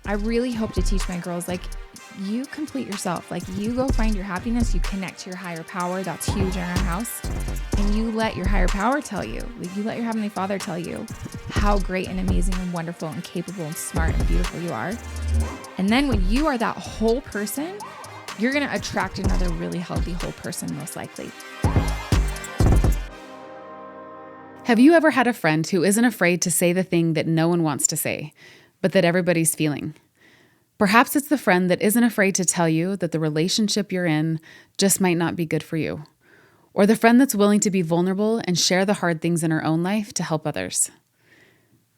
I really hope to teach my girls, like, you complete yourself. Like, you go find your happiness, you connect to your higher power. That's huge in our house. And you let your higher power tell you, like, you let your Heavenly Father tell you how great and amazing and wonderful and capable and smart and beautiful you are. And then when you are that whole person, you're going to attract another really healthy whole person, most likely. Have you ever had a friend who isn't afraid to say the thing that no one wants to say, but that everybody's feeling? Perhaps it's the friend that isn't afraid to tell you that the relationship you're in just might not be good for you. Or the friend that's willing to be vulnerable and share the hard things in her own life to help others.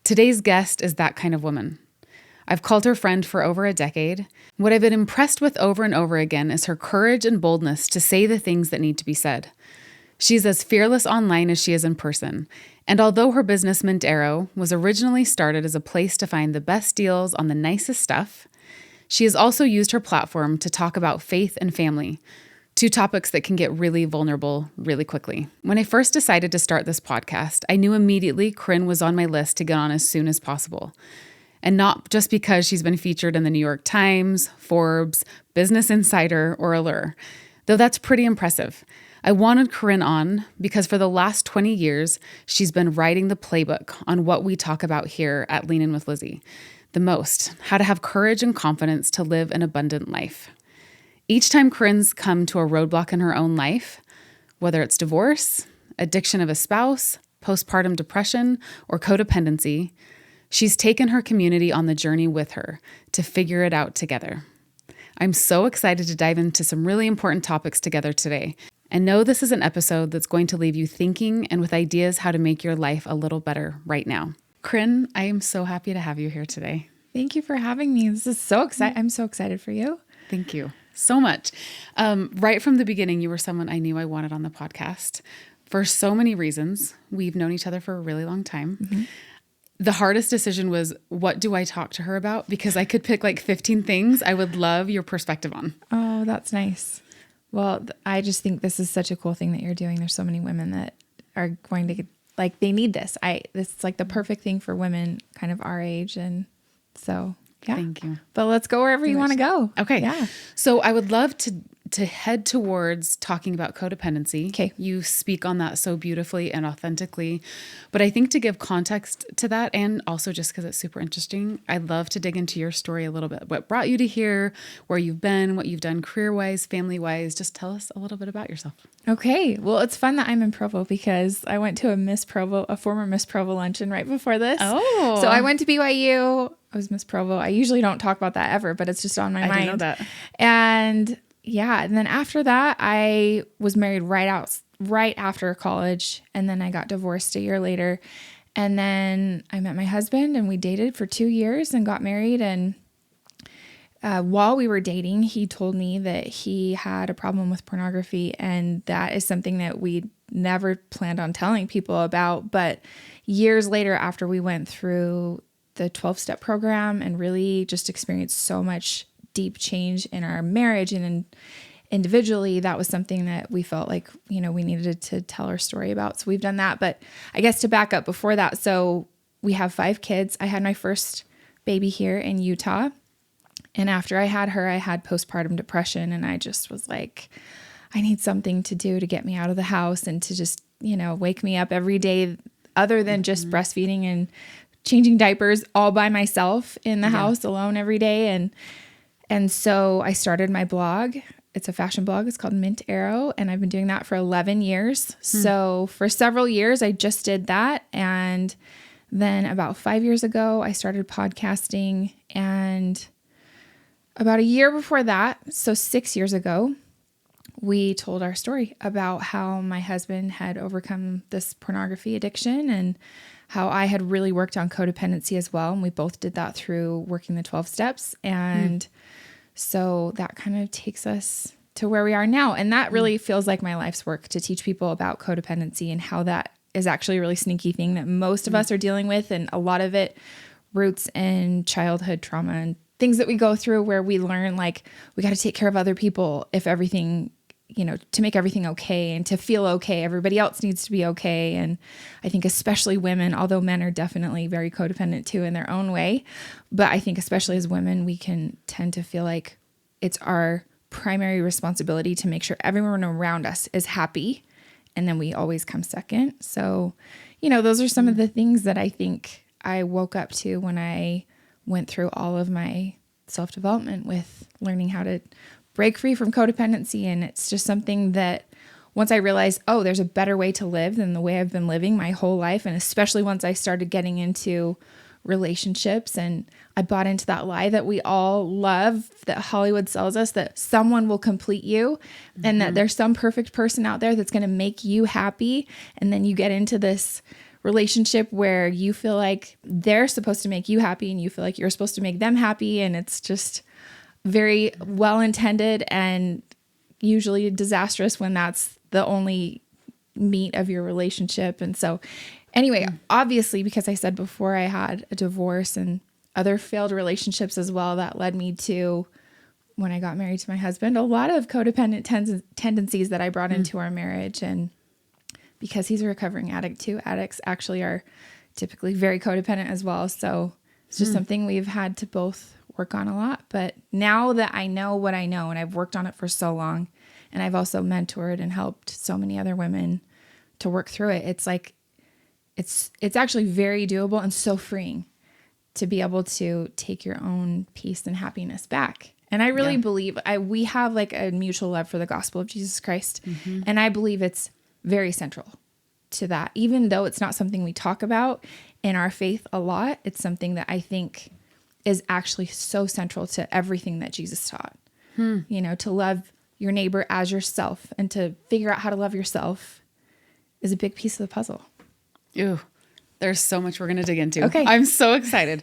Today's guest is that kind of woman. I've called her friend for over a decade. What I've been impressed with over and over again is her courage and boldness to say the things that need to be said. She's as fearless online as she is in person. And although her business Mint Arrow was originally started as a place to find the best deals on the nicest stuff, she has also used her platform to talk about faith and family, two topics that can get really vulnerable really quickly. When I first decided to start this podcast, I knew immediately Corrine was on my list to get on as soon as possible. And not just because she's been featured in the New York Times, Forbes, Business Insider, or Allure, though that's pretty impressive. I wanted Corrine on because for the last 20 years, she's been writing the playbook on what we talk about here at Lean In with Lizzy. The most, how to have courage and confidence to live an abundant life. Each time Corrine's come to a roadblock in her own life, whether it's divorce, addiction of a spouse, postpartum depression, or codependency, she's taken her community on the journey with her to figure it out together. I'm so excited to dive into some really important topics together today. And know this is an episode that's going to leave you thinking and with ideas how to make your life a little better right now. Corrine, I am so happy to have you here today. Thank you for having me. This is so exciting. I'm so excited for you. Thank you so much. Right from the beginning, you were someone I knew I wanted on the podcast for so many reasons. We've known each other for a really long time. Mm-hmm. The hardest decision was, what do I talk to her about? Because I could pick like 15 things I would love your perspective on. Oh, that's nice. Well, I just think this is such a cool thing that you're doing. There's so many women that are going to get, like, they need this. This is like the perfect thing for women kind of our age. And so, yeah. Thank you. But let's go wherever you want to go. Okay. Yeah. So I would love to head towards talking about codependency. Okay. You speak on that so beautifully and authentically. But I think to give context to that, and also just because it's super interesting, I'd love to dig into your story a little bit. What brought you to here, where you've been, what you've done career-wise, family-wise. Just tell us a little bit about yourself. Okay. Well, it's fun that I'm in Provo because I went to a former Miss Provo luncheon right before this. Oh. So I went to BYU. I was Miss Provo. I usually don't talk about that ever, but it's just on my mind. I didn't know that. And yeah. And then after that, I was married right after college. And then I got divorced a year later. And then I met my husband and we dated for 2 years and got married. And while we were dating, he told me that he had a problem with pornography. And that is something that we never planned on telling people about. But years later, after we went through the 12-step program and really just experienced so much deep change in our marriage and individually, that was something that we felt like, we needed to tell our story about. So we've done that. But I guess to back up before that, so we have 5 kids. I had my first baby here in Utah. And after I had her, I had postpartum depression. And I just was like, I need something to do to get me out of the house and to just, wake me up every day other than just breastfeeding and changing diapers all by myself in the house alone every day. And so I started my blog. It's a fashion blog. It's called Mint Arrow. And I've been doing that for 11 years. So for several years, I just did that. And then about 5 years ago, I started podcasting. And about a year before that, so 6 years ago, we told our story about how my husband had overcome this pornography addiction and how I had really worked on codependency as well. And we both did that through working the 12 steps. And so that kind of takes us to where we are now. And that really feels like my life's work, to teach people about codependency and how that is actually a really sneaky thing that most of us are dealing with. And a lot of it roots in childhood trauma and things that we go through where we learn, like, we got to take care of other people if everything to make everything okay and to feel okay. Everybody else needs to be okay. And I think especially women, although men are definitely very codependent too in their own way, but I think especially as women, we can tend to feel like it's our primary responsibility to make sure everyone around us is happy. And then we always come second. So, those are some of the things that I think I woke up to when I went through all of my self-development with learning how to break free from codependency. And it's just something that once I realized, oh, there's a better way to live than the way I've been living my whole life. And especially once I started getting into relationships and I bought into that lie that we all love, that Hollywood sells us, that someone will complete you and that there's some perfect person out there that's going to make you happy. And then you get into this relationship where you feel like they're supposed to make you happy and you feel like you're supposed to make them happy. And it's just very well intended and usually disastrous when that's the only meat of your relationship. And so anyway, obviously, because I said before I had a divorce and other failed relationships as well, that led me to, when I got married to my husband, a lot of codependent tendencies that I brought into our marriage. And because he's a recovering addict too, addicts actually are typically very codependent as well. So it's just something we've had to both work on a lot. But now that I know what I know, and I've worked on it for so long, and I've also mentored and helped so many other women to work through it, it's like, it's actually very doable and so freeing to be able to take your own peace and happiness back. And I really believe we have like a mutual love for the gospel of Jesus Christ. And I believe it's very central to that. Even though it's not something we talk about in our faith a lot, it's something that I think is actually so central to everything that Jesus taught. To love your neighbor as yourself and to figure out how to love yourself is a big piece of the puzzle. Ooh, there's so much we're going to dig into. Okay. I'm so excited.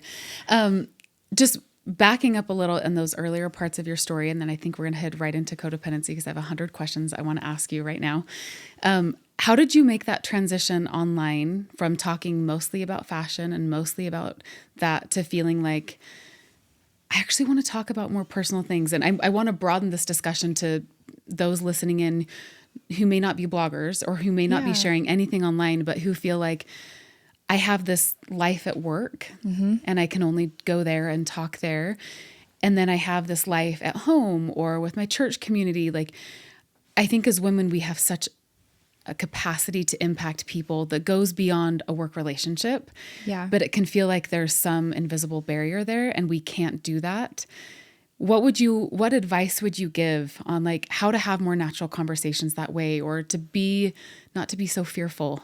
Just backing up a little in those earlier parts of your story, and then I think we're going to head right into codependency because I have 100 questions I want to ask you right now. How did you make that transition online from talking mostly about fashion and mostly about that to feeling like, I actually want to talk about more personal things? And I want to broaden this discussion to those listening in who may not be bloggers or who may not be sharing anything online, but who feel like, I have this life at work and I can only go there and talk there. And then I have this life at home or with my church community. Like, I think as women, we have such a capacity to impact people that goes beyond a work relationship. Yeah. But it can feel like there's some invisible barrier there and we can't do that. What advice would you give on like how to have more natural conversations that way, or not to be so fearful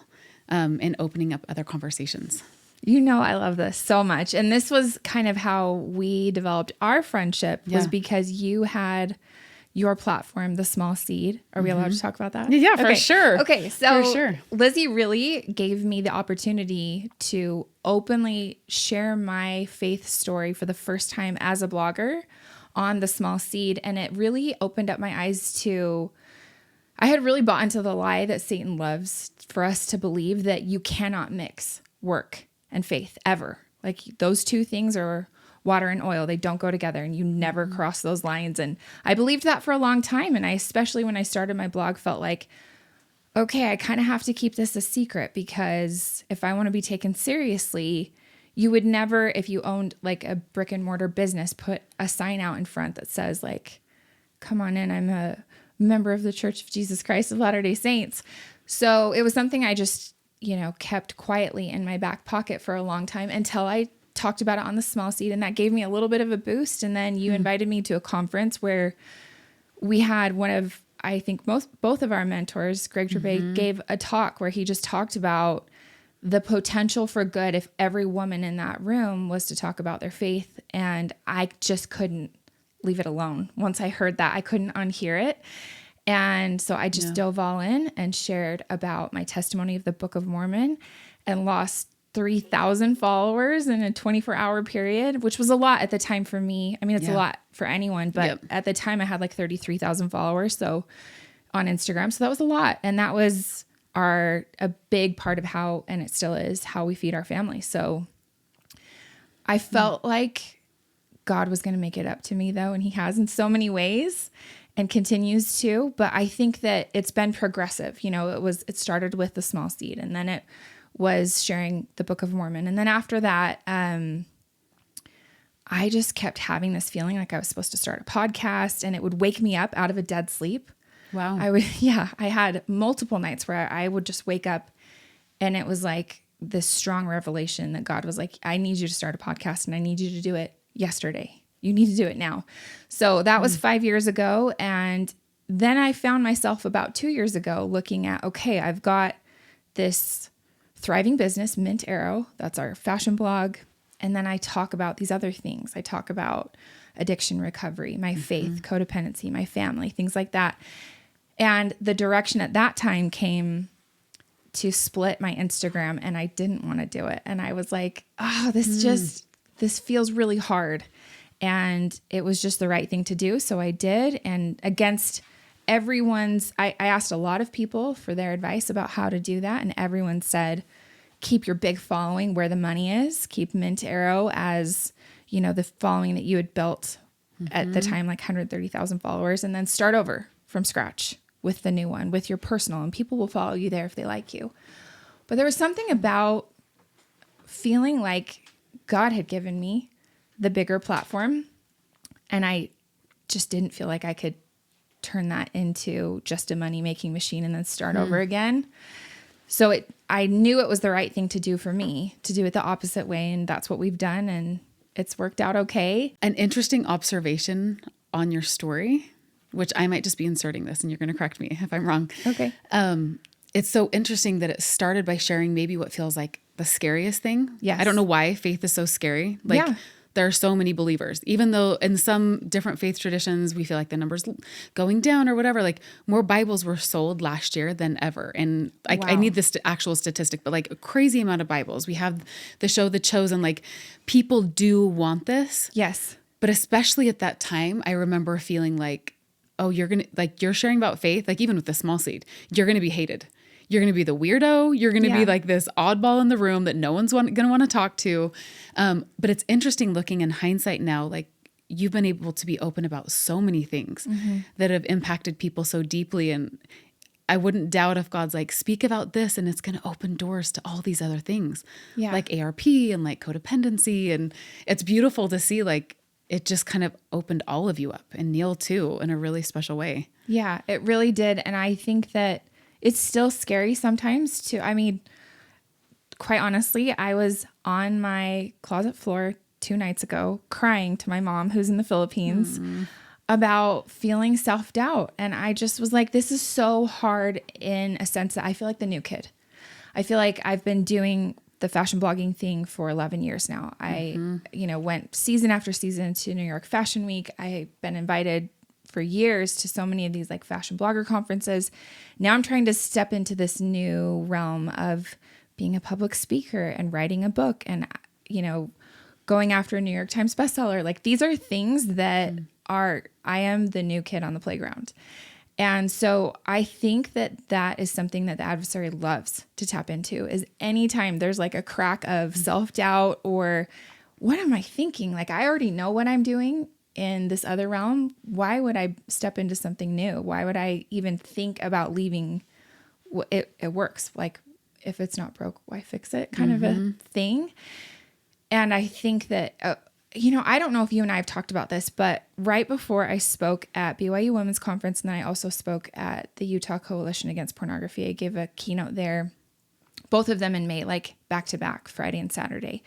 in opening up other conversations? I love this so much. And this was kind of how we developed our friendship, was because you had your platform, The Small Seed. Are we allowed to talk about that? Yeah, for sure. Okay. So for sure. Lizzy really gave me the opportunity to openly share my faith story for the first time as a blogger on The Small Seed. And it really opened up my eyes to, I had really bought into the lie that Satan loves for us to believe that you cannot mix work and faith ever. Like those two things are water and oil. They don't go together and you never cross those lines. And I believed that for a long time. And I, especially when I started my blog, felt like, okay, I kind of have to keep this a secret, because if I want to be taken seriously, you would never, if you owned like a brick and mortar business, put a sign out in front that says like, come on in, I'm a member of the Church of Jesus Christ of Latter-day Saints. So it was something I just, kept quietly in my back pocket for a long time until I talked about it on The Small Seed. And that gave me a little bit of a boost. And then you invited me to a conference where we had one of, I think both of our mentors, Greg Gervais, gave a talk where he just talked about the potential for good if every woman in that room was to talk about their faith. And I just couldn't leave it alone. Once I heard that, I couldn't unhear it. And so I just dove all in and shared about my testimony of the Book of Mormon and lost 3,000 followers in a 24-hour period, which was a lot at the time for me. I mean, it's a lot for anyone, but at the time I had like 33,000 followers on Instagram. So that was a lot. And that was a big part of how, and it still is, how we feed our family. So I felt like God was going to make it up to me though. And he has in so many ways. and continues to, but I think that it's been progressive. It started with the small seed, and then it was sharing the Book of Mormon. And then after that, I just kept having this feeling like I was supposed to start a podcast, and it would wake me up out of a dead sleep. Wow. I had multiple nights where I would just wake up and it was like this strong revelation that God was like, I need you to start a podcast and I need you to do it yesterday. You need to do it now. So that was 5 years ago. And then I found myself about 2 years ago looking at, okay, I've got this thriving business, Mint Arrow. That's our fashion blog. And then I talk about these other things. I talk about addiction recovery, my faith, codependency, my family, things like that. And the direction at that time came to split my Instagram, and I didn't want to do it. And I was like, oh, this feels really hard. And it was just the right thing to do. So I did. And against I asked a lot of people for their advice about how to do that. And everyone said, keep your big following where the money is. Keep Mint Arrow as, the following that you had built at the time, like 130,000 followers, and then start over from scratch with the new one, with your personal, and people will follow you there if they like you. But there was something about feeling like God had given me the bigger platform, and I just didn't feel like I could turn that into just a money-making machine and then start over again. So I knew it was the right thing to do for me, to do it the opposite way, and that's what we've done, and it's worked out okay. An interesting observation on your story, which I might just be inserting this and you're going to correct me if I'm wrong. Okay. It's so interesting that it started by sharing maybe what feels like the scariest thing. Yes. I don't know why faith is so scary. Like there are so many believers, even though in some different faith traditions, we feel like the number's going down or whatever, like more Bibles were sold last year than ever. And I need this actual statistic, but like a crazy amount of Bibles. We have the show, The Chosen, like people do want this. Yes. But especially at that time, I remember feeling like, oh, you're sharing about faith, like even with the small seed, you're going to be hated. You're going to be the weirdo. You're going to be like this oddball in the room that no one's going to want to talk to. But it's interesting looking in hindsight now, like you've been able to be open about so many things that have impacted people so deeply. And I wouldn't doubt if God's like, speak about this and it's going to open doors to all these other things like ARP and like codependency. And it's beautiful to see like, it just kind of opened all of you up, and Neil too, in a really special way. Yeah, it really did. And I think that it's still scary sometimes quite honestly, I was on my closet floor 2 nights ago crying to my mom, who's in the Philippines, about feeling self-doubt. And I just was like, this is so hard in a sense that I feel like the new kid. I feel like I've been doing the fashion blogging thing for 11 years now. I, went season after season to New York Fashion Week. I've been invited for years to so many of these like fashion blogger conferences. Now I'm trying to step into this new realm of being a public speaker and writing a book and, going after a New York Times bestseller. Like these are things that I am the new kid on the playground. And so I think that is something that the adversary loves to tap into, is anytime there's like a crack of self-doubt or what am I thinking? Like I already know what I'm doing in this other realm. Why would I step into something new? Why would I even think about leaving? It works. Like if it's not broke, why fix it? Kind of a thing. And I think that, I don't know if you and I have talked about this, but right before I spoke at BYU Women's Conference, and then I also spoke at the Utah Coalition Against Pornography, I gave a keynote there, both of them in May, like back to back, Friday and Saturday.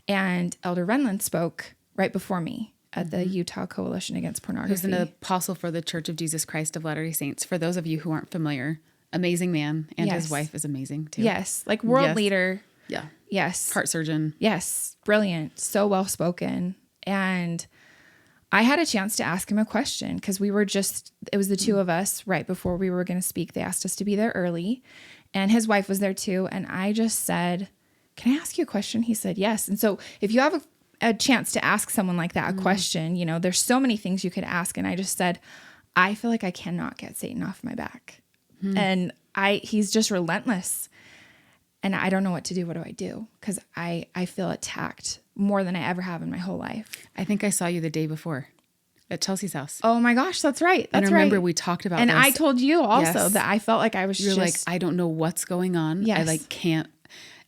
And Elder Renlund spoke right before me at the Utah Coalition Against Pornography. Who's an apostle for the Church of Jesus Christ of Latter-day Saints. For those of you who aren't familiar, amazing man, and his wife is amazing too. Yes, like world leader. Yeah. Yes. Heart surgeon. Yes. Brilliant. So well spoken. And I had a chance to ask him a question because it was the two of us right before we were going to speak. They asked us to be there early, and his wife was there too. And I just said, can I ask you a question? He said, yes. And so if you have a chance to ask someone like that a question, there's so many things you could ask. And I just said, I feel like I cannot get Satan off my back. And he's just relentless. And I don't know what to do. What do I do? Because I feel attacked more than I ever have in my whole life. I think I saw you the day before. at Chelsea's house. Oh my gosh, that's right. And That's I remember right. we talked about And this. I told you also Yes. that I felt like I was You're like, just, I don't know what's going on. I Yes. like can't,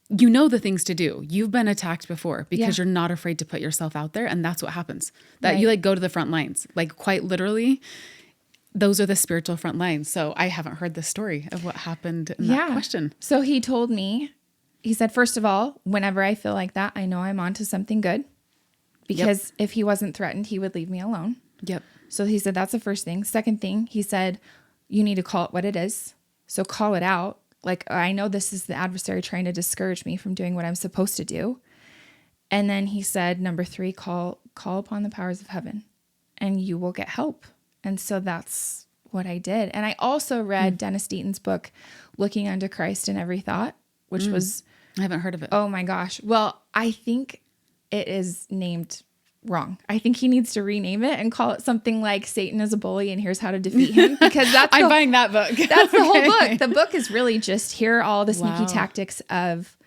you know, the things to do. You've been attacked before because Yeah. you're not afraid to put yourself out there. And that's what happens. That Right. you like go to the front lines, like quite literally. Those are the spiritual front lines. So I haven't heard the story of what happened in that question. So he told me, he said, first of all, whenever I feel like that, I know I'm onto something good, because if he wasn't threatened, he would leave me alone. Yep. So he said, that's the first thing. Second thing, he said, you need to call it what it is. So call it out. Like, I know this is the adversary trying to discourage me from doing what I'm supposed to do. And then he said, number 3, call upon the powers of heaven and you will get help. And so that's what I did. And I also read Dennis Deaton's book, Looking Unto Christ in Every Thought, which was, I haven't heard of it. oh my gosh. Well, I think it is named wrong. I think he needs to rename it and call it something like Satan is a bully and here's how to defeat him, because that's I'm buying that book. That's the whole book. The book is really just, here are all the sneaky Wow. tactics of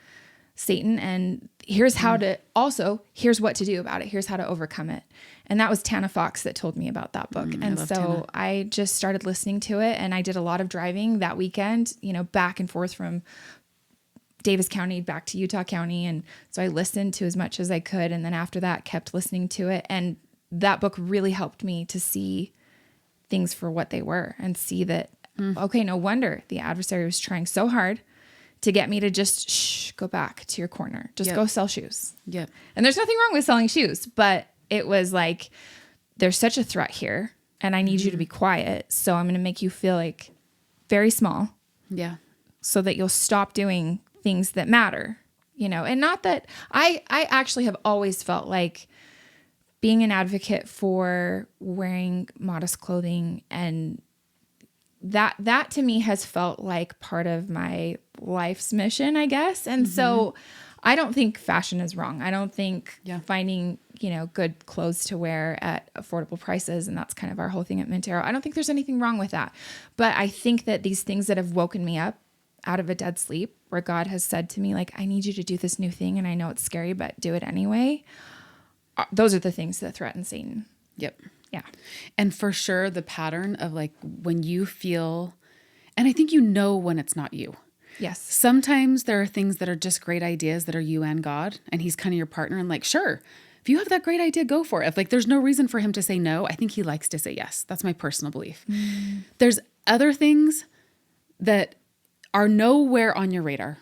Satan, and here's how to, also here's what to do about it. Here's how to overcome it. And that was Tana Fox that told me about that book. And love so Tana. I just started listening to it, and I did a lot of driving that weekend, you know, back and forth from Davis County back to Utah County. And so I listened to as much as I could. And then after that, kept listening to it. And that book really helped me to see things for what they were and see that, okay, no wonder the adversary was trying so hard to get me to just go back to your corner. Just go sell shoes. Yep. And there's nothing wrong with selling shoes, but it was like, there's such a threat here and I need you to be quiet. So I'm going to make you feel like very small Yeah. so that you'll stop doing things that matter, you know. And not that I actually have always felt like being an advocate for wearing modest clothing, and that to me has felt like part of my life's mission, I guess. And so I don't think fashion is wrong. I don't think finding, you know, good clothes to wear at affordable prices, and that's kind of our whole thing at Mintero, I don't think there's anything wrong with that. But I think that these things that have woken me up out of a dead sleep, where God has said to me, like, I need you to do this new thing, and I know it's scary, but do it anyway. Those are the things that threaten Satan. Yep. Yeah. And for sure, the pattern of like when you feel, and I think you know when it's not you. Yes. Sometimes there are things that are just great ideas that are you and God, and he's kind of your partner, and like, sure, if you have that great idea, go for it. If like there's no reason for him to say no, I think he likes to say yes. That's my personal belief. There's other things that are nowhere on your radar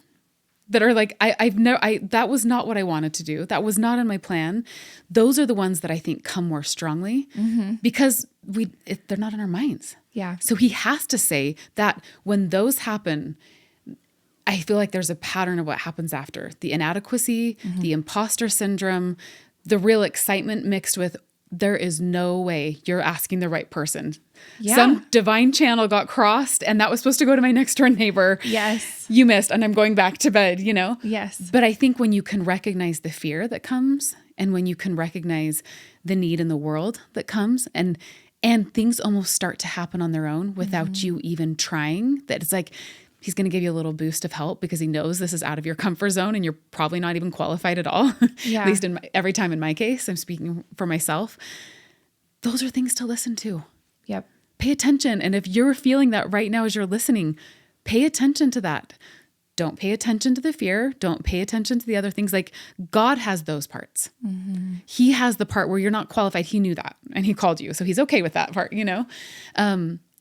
that are like, that was not what I wanted to do. That was not in my plan. Those are the ones that I think come more strongly because they're not in our minds. Yeah. So he has to say that when those happen, I feel like there's a pattern of what happens after. The inadequacy, the imposter syndrome, the real excitement mixed with, there is no way you're asking the right person. Yeah. Some divine channel got crossed and that was supposed to go to my next door neighbor. Yes. You missed and I'm going back to bed, you know? Yes. But I think when you can recognize the fear that comes and when you can recognize the need in the world that comes and things almost start to happen on their own without you even trying, that it's like, he's going to give you a little boost of help because he knows this is out of your comfort zone and you're probably not even qualified at all. Yeah. At least every time in my case, I'm speaking for myself. Those are things to listen to. Yep. Pay attention. And if you're feeling that right now as you're listening, pay attention to that. Don't pay attention to the fear. Don't pay attention to the other things. Like God has those parts. He has the part where you're not qualified. He knew that and he called you. So he's okay with that part, you know?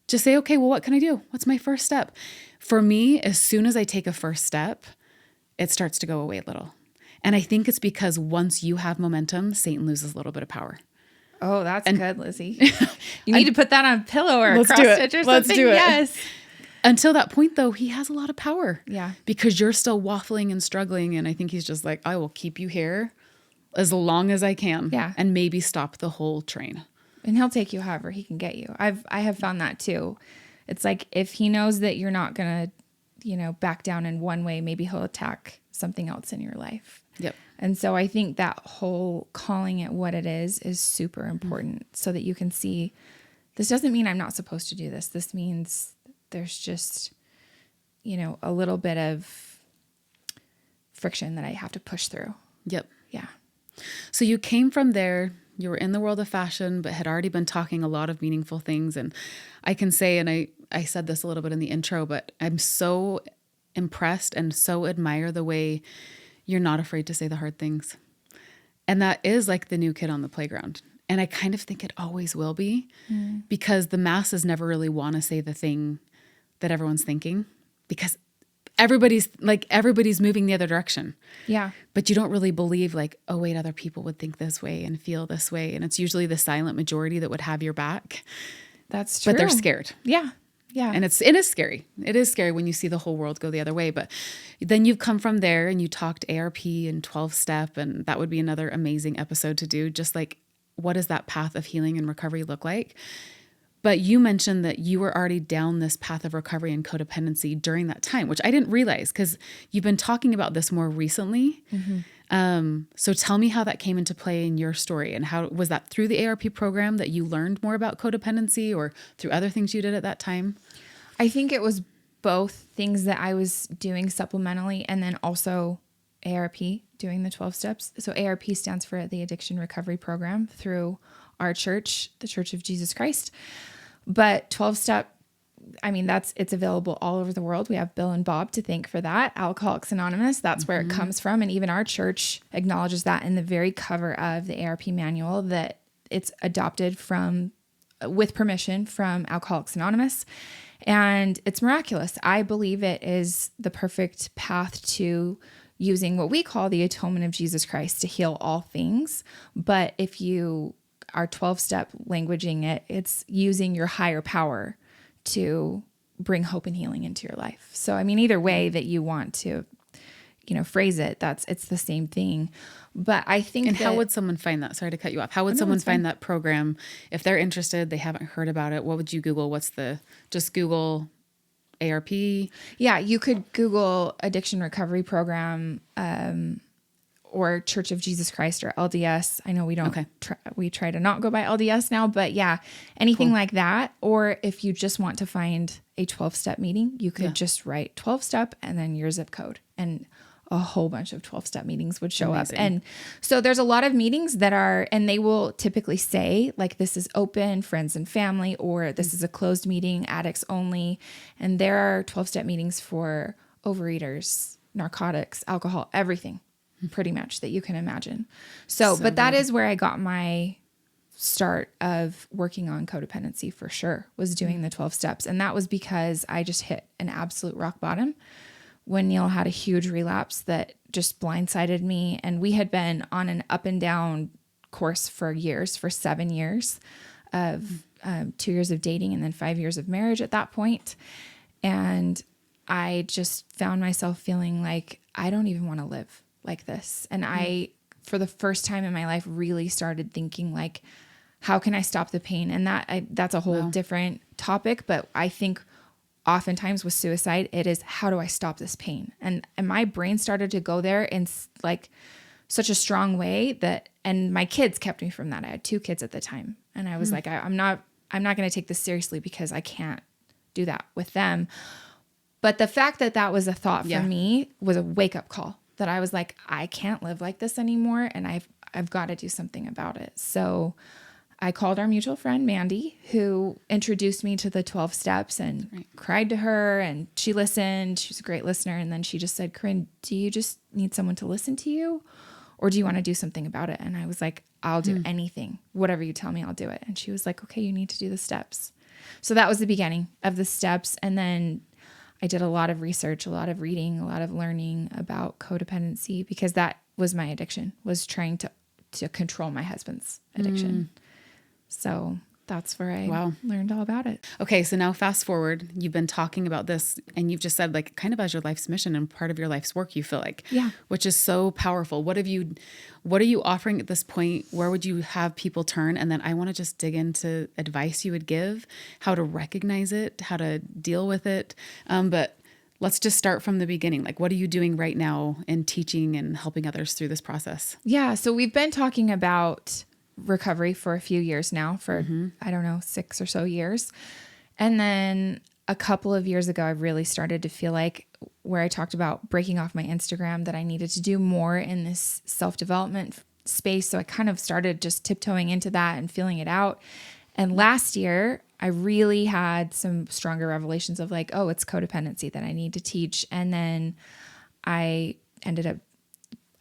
Just say, okay, well, what can I do? What's my first step? For me, as soon as I take a first step, it starts to go away a little. And I think it's because once you have momentum, Satan loses a little bit of power. Oh, that's good, Lizzy. You need to put that on a pillow or a Let's cross do it. stitch or Let's something. do it. Yes. Until that point, though, he has a lot of power. Yeah. Because you're still waffling and struggling. And I think he's just like, I will keep you here as long as I can. Yeah. And maybe stop the whole train. And he'll take you however he can get you. I have found that too. It's like if he knows that you're not going to, back down in one way, maybe he'll attack something else in your life. Yep. And so I think that whole calling it what it is super important so that you can see, this doesn't mean I'm not supposed to do this. This means there's just, a little bit of friction that I have to push through. Yep. Yeah. So you came from there You were in the world of fashion, but had already been talking a lot of meaningful things. And I can say, and I said this a little bit in the intro, but I'm so impressed and so admire the way you're not afraid to say the hard things. And that is like the new kid on the playground. And I kind of think it always will be because the masses never really want to say the thing that everyone's thinking because everybody's moving the other direction. Yeah. But you don't really believe like, oh wait, other people would think this way and feel this way. And it's usually the silent majority that would have your back. That's true. But they're scared. Yeah. Yeah. And it is scary. It is scary when you see the whole world go the other way. But then you've come from there and you talked ARP and 12-step, and that would be another amazing episode to do. Just like, what does that path of healing and recovery look like? But you mentioned that you were already down this path of recovery and codependency during that time, which I didn't realize because you've been talking about this more recently. So tell me how that came into play in your story, and how was that through the ARP program that you learned more about codependency, or through other things you did at that time? I think it was both things that I was doing supplementally and then also ARP, doing the 12 steps. So ARP stands for the Addiction Recovery Program through our church, the Church of Jesus Christ. But 12-step, I mean, it's available all over the world. We have Bill and Bob to thank for that. Alcoholics Anonymous, that's where it comes from. And even our church acknowledges that in the very cover of the ARP manual, that it's adopted with permission from Alcoholics Anonymous. And it's miraculous. I believe it is the perfect path to using what we call the atonement of Jesus Christ to heal all things. But if you are 12-step languaging it, it's using your higher power to bring hope and healing into your life. So, I mean, either way that you want to, phrase it, it's the same thing. But I think how would someone find that? Sorry to cut you off. How would someone find that program if they're interested, they haven't heard about it? What would you Google? Just Google ARP? Yeah, you could Google Addiction Recovery Program, or Church of Jesus Christ, or LDS. I know we don't, we try to not go by LDS now, but yeah, anything like that. Or if you just want to find a 12-step meeting, you could just write 12-step and then your zip code, and a whole bunch of 12-step meetings would show up. And so there's a lot of meetings that are, and they will typically say like, this is open, friends and family, or this is a closed meeting, addicts only. And there are 12-step meetings for overeaters, narcotics, alcohol, everything pretty much that you can imagine. So but that is where I got my start of working on codependency for sure, was doing the 12 steps. And that was because I just hit an absolute rock bottom when Neil had a huge relapse that just blindsided me. And we had been on an up and down course for 7 years of 2 years of dating and then 5 years of marriage at that point. And I just found myself feeling like I don't even want to live like this. And I, for the first time in my life, really started thinking like, how can I stop the pain? And that's a whole different topic. But I think oftentimes with suicide, it is, how do I stop this pain? And my brain started to go there in like such a strong way that, and my kids kept me from that. I had 2 kids at the time. And I was like, I'm not going to take this seriously because I can't do that with them. But the fact that that was a thought for me was a wake up call, that I was like, I can't live like this anymore. And I've got to do something about it. So I called our mutual friend, Mandy, who introduced me to the 12 steps, and cried to her, and she listened. She was a great listener. And then she just said, Corrine, do you just need someone to listen to you, or do you want to do something about it? And I was like, I'll do anything, whatever you tell me, I'll do it. And she was like, okay, you need to do the steps. So that was the beginning of the steps. And then I did a lot of research, a lot of reading, a lot of learning about codependency, because that was my addiction, was trying to control my husband's addiction. So that's where I learned all about it. Okay. So now fast forward, you've been talking about this, and you've just said like kind of as your life's mission and part of your life's work, you feel like, which is so powerful. What are you offering at this point? Where would you have people turn? And then I want to just dig into advice you would give, how to recognize it, how to deal with it. But let's just start from the beginning. Like, what are you doing right now in teaching and helping others through this process? Yeah. So we've been talking about recovery for a few years now, for, I don't know, 6 or so years. And then a couple of years ago, I really started to feel like, where I talked about breaking off my Instagram, that I needed to do more in this self-development space. So I kind of started just tiptoeing into that and feeling it out. And last year, I really had some stronger revelations of like, oh, it's codependency that I need to teach. And then I ended up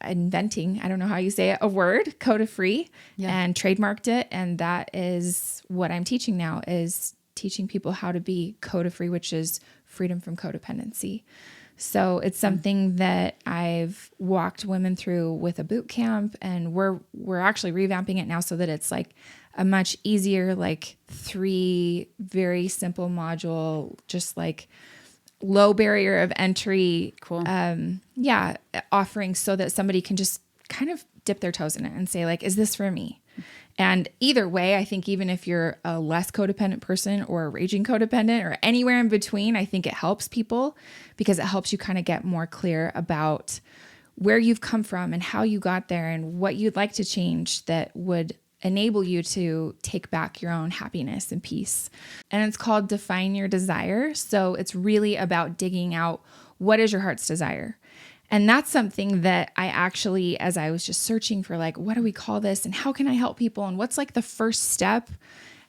inventing, I don't know how you say it, a word, code-free, and trademarked it. And that is what I'm teaching now, is teaching people how to be code-free, which is freedom from codependency. So it's something that I've walked women through with a boot camp, and we're actually revamping it now so that it's like a much easier, like 3 very simple module, just like low barrier of entry, offering, so that somebody can just kind of dip their toes in it and say like, is this for me? And either way, I think even if you're a less codependent person or a raging codependent or anywhere in between, I think it helps people because it helps you kind of get more clear about where you've come from and how you got there and what you'd like to change that would enable you to take back your own happiness and peace. And it's called Define Your Desire. So it's really about digging out, what is your heart's desire? And that's something that I actually, as I was just searching for like, what do we call this? And how can I help people? And what's like the first step?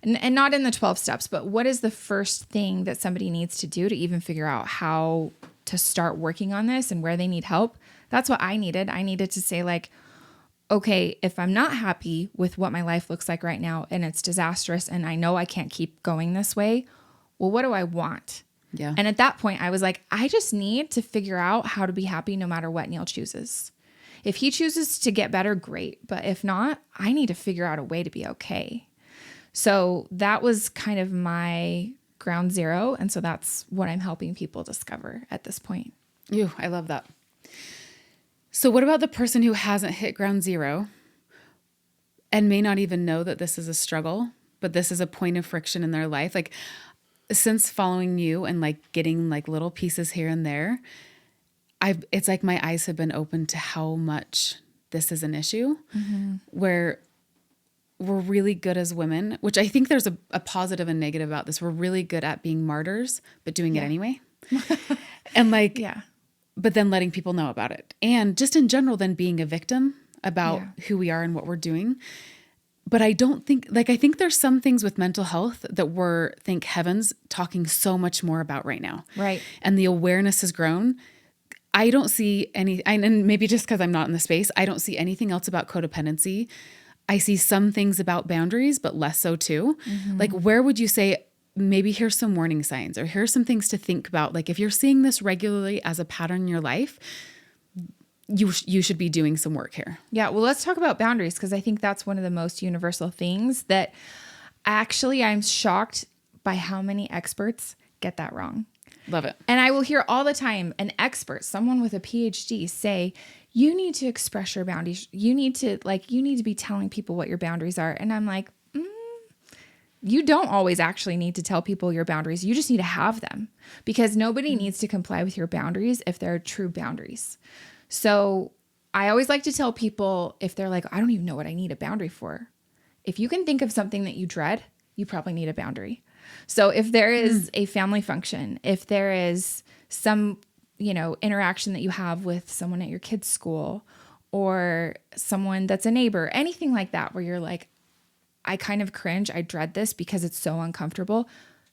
And not in the 12 steps, but what is the first thing that somebody needs to do to even figure out how to start working on this and where they need help? That's what I needed. I needed to say like, okay, if I'm not happy with what my life looks like right now and it's disastrous and I know I can't keep going this way, well, what do I want? Yeah. And at that point, I was like, I just need to figure out how to be happy no matter what Neil chooses. If he chooses to get better, great. But if not, I need to figure out a way to be okay. So that was kind of my ground zero. And so that's what I'm helping people discover at this point. Ew, I love that. So what about the person who hasn't hit ground zero and may not even know that this is a struggle, but this is a point of friction in their life? Like, since following you and like getting like little pieces here and there, it's like my eyes have been open to how much this is an issue, where we're really good as women, which I think there's a positive and negative about this. We're really good at being martyrs, but doing it anyway. And like, but then letting people know about it. And just in general, then being a victim about who we are and what we're doing. But I don't think, like, I think there's some things with mental health that we're, thank heavens, talking so much more about right now. Right. And the awareness has grown. I don't see any, and maybe just because I'm not in the space, I don't see anything else about codependency. I see some things about boundaries, but less so too. Like, where would you say, maybe here's some warning signs, or here's some things to think about? Like, if you're seeing this regularly as a pattern in your life, you should be doing some work here. Yeah. Well, let's talk about boundaries, because I think that's one of the most universal things that actually I'm shocked by how many experts get that wrong. Love it. And I will hear all the time an expert, someone with a PhD, say, you need to express your boundaries. You need to be telling people what your boundaries are. And I'm like, you don't always actually need to tell people your boundaries. You just need to have them, because nobody needs to comply with your boundaries if they're true boundaries. So I always like to tell people, if they're like, I don't even know what I need a boundary for. If you can think of something that you dread, you probably need a boundary. So if there is a family function, if there is some, interaction that you have with someone at your kid's school, or someone that's a neighbor, anything like that, where you're like, I kind of cringe, I dread this because it's so uncomfortable,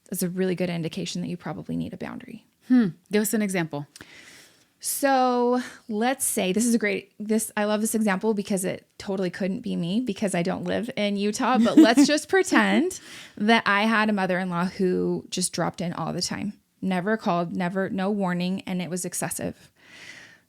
that's a really good indication that you probably need a boundary. Give us an example. So let's say I love this example because it totally couldn't be me, because I don't live in Utah, but let's just pretend that I had a mother-in-law who just dropped in all the time, never called, no warning, and it was excessive.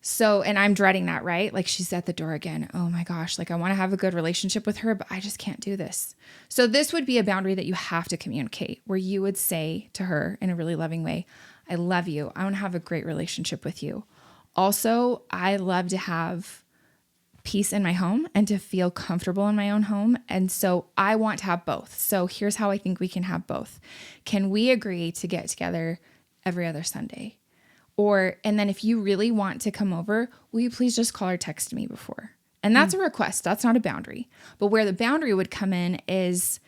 So, and I'm dreading that, right? Like, she's at the door again. Oh my gosh. Like, I want to have a good relationship with her, but I just can't do this. So this would be a boundary that you have to communicate, where you would say to her in a really loving way, I love you. I want to have a great relationship with you. Also, I love to have peace in my home and to feel comfortable in my own home. And so I want to have both. So here's how I think we can have both. Can we agree to get together every other Sunday? And then if you really want to come over, will you please just call or text me before? And that's a request. That's not a boundary. But where the boundary would come in is,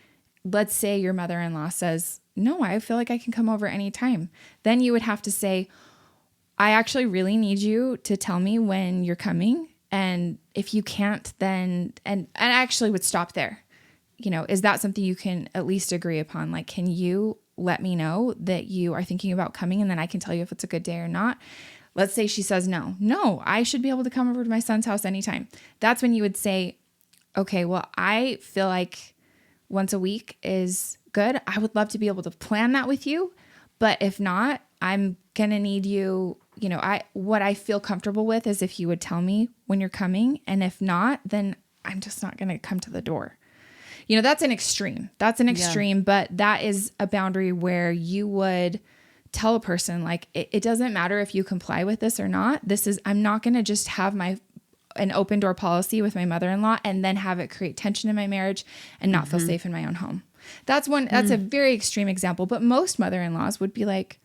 let's say your mother-in-law says, no, I feel like I can come over anytime. Then you would have to say, I actually really need you to tell me when you're coming, And if you can't, then, and I actually would stop there. Is that something you can at least agree upon? Like, can you let me know that you are thinking about coming, and then I can tell you if it's a good day or not? Let's say she says no. No, I should be able to come over to my son's house anytime. That's when you would say, okay, well, I feel like once a week is good. I would love to be able to plan that with you. But if not, I'm going to need you, what I feel comfortable with is if you would tell me when you're coming. And if not, then I'm just not going to come to the door. That's an extreme. But that is a boundary where you would tell a person, like, it doesn't matter if you comply with this or not. I'm not going to just have an open door policy with my mother-in-law and then have it create tension in my marriage and not feel safe in my own home. That's a very extreme example, but most mother-in-laws would be like,